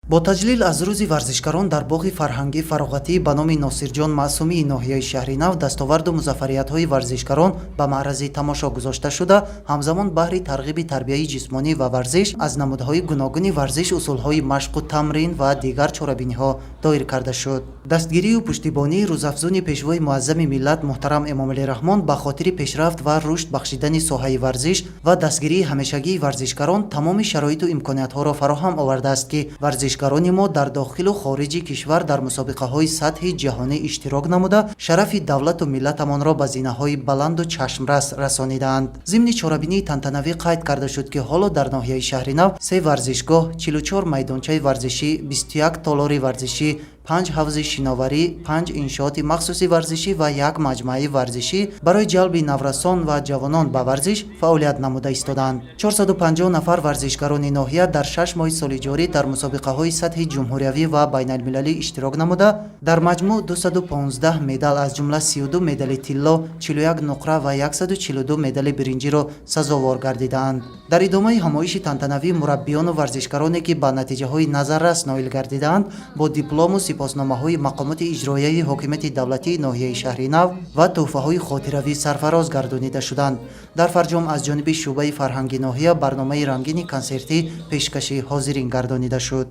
бо таҷлил аз рӯзи варзишгарон дар боғи фарҳангӣ фароғатӣ ба номи Носирҷон Маъсумии ноҳияи шаҳри Нав дастоварду музаффариятҳои варзишгарон ба маърази тамошо гузошта шуда, ҳамзамон баҳри тарғиби тарбияи ҷисмонӣ ва варзиш аз намудҳои гуногуни варзиш, усулҳои машқу тамрин ва дигар чорабиниҳо доир карда шуд. Дастгирию пуштибонии рӯзафзуни пешвои муаззами миллат муҳтарам Эмомалӣ Раҳмон ба хотири пешрафт ва рушд бахшидани соҳаи варзиш ва дастгирии ҳамешагии варзишгарон тамоми шароиту имкониятҳоро фароҳам овардааст, ки варзишгарони мо дар дохилу хориҷи кишвар дар мусобиқаҳои сатҳи ҷаҳонӣ иштирок намуда, шарафи давлату миллатамонро ба зинаҳои баланду чашмрас расонидаанд. Зимни чорабинии тантанавӣ қайд карда шуд, ки ҳоло дар ноҳияи шаҳри Нав 3 варзишгоҳ, 44 майдончаи варзишӣ, 21 толори варзишӣ, 5 ҳавзи шиноварӣ, 5 иншооти махсуси варзишӣ ва 1 маҷмӯаи варзишӣ барои ҷалби наврасон ва ҷавонон ба варзиш фаъолият намуда истоданд. 450 нафар варзишгарони ноҳия дар 6 моҳи соли ҷорӣ дар мусобиқаҳои сатҳи ҷумҳуриявӣ ва байналмилалӣ иштирок намуда, дар маҷмӯъ 215 медал аз ҷумла 32 медали тилло, 41 нуқра ва 142 медали биринҷиро сазовор гардидаанд. Дар идомаи ҳамоиши тантанавӣ мураббиёну варзишгароне, ки ба натиҷаҳои назаррас ноил гардидаанд, бо диплому сипосномаҳои мақомоти иҷроияи ҳокимияти давлатии ноҳияи шаҳри Нав ва тӯҳфаҳои хотиравӣ сарфароз гардонида шуданд. Дар фарҷом аз ҷониби шӯъбаи фарҳанги ноҳия барномаи рангини консертӣ пешкаши ҳозирин гардонида шуд.